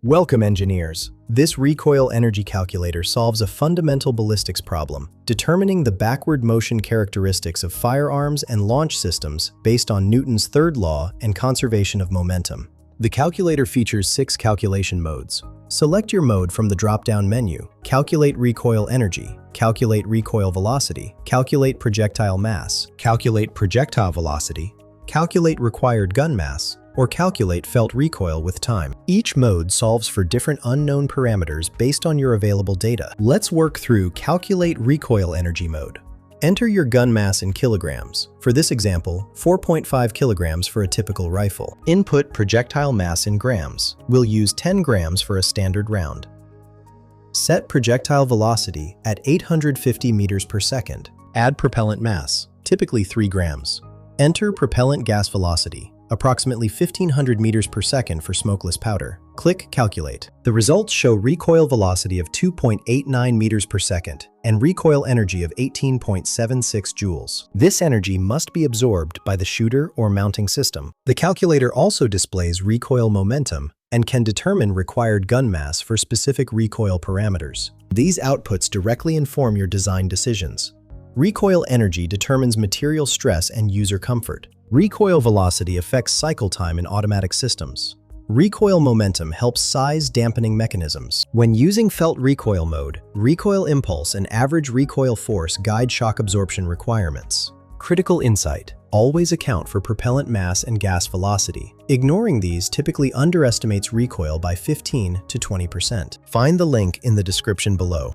Welcome, engineers. This Recoil Energy Calculator solves a fundamental ballistics problem, determining the backward motion characteristics of firearms and launch systems based on Newton's third law and conservation of momentum. The calculator features 6 calculation modes. Select your mode from the drop-down menu. Calculate recoil energy, calculate recoil velocity, calculate projectile mass, calculate projectile velocity, calculate required gun mass, or calculate felt recoil with time. Each mode solves for different unknown parameters based on your available data. Let's work through Calculate Recoil Energy mode. Enter your gun mass in kilograms. For this example, 4.5 kilograms for a typical rifle. Input projectile mass in grams. We'll use 10 grams for a standard round. Set projectile velocity at 850 meters per second. Add propellant mass, typically 3 grams. Enter propellant gas velocity, approximately 1500 meters per second for smokeless powder. Click Calculate. The results show recoil velocity of 2.89 meters per second and recoil energy of 18.76 joules. This energy must be absorbed by the shooter or mounting system. The calculator also displays recoil momentum and can determine required gun mass for specific recoil parameters. These outputs directly inform your design decisions. Recoil energy determines material stress and user comfort. Recoil velocity affects cycle time in automatic systems. Recoil momentum helps size dampening mechanisms. When using felt recoil mode, recoil impulse and average recoil force guide shock absorption requirements. Critical insight: always account for propellant mass and gas velocity. Ignoring these typically underestimates recoil by 15 to 20%. Find the link in the description below.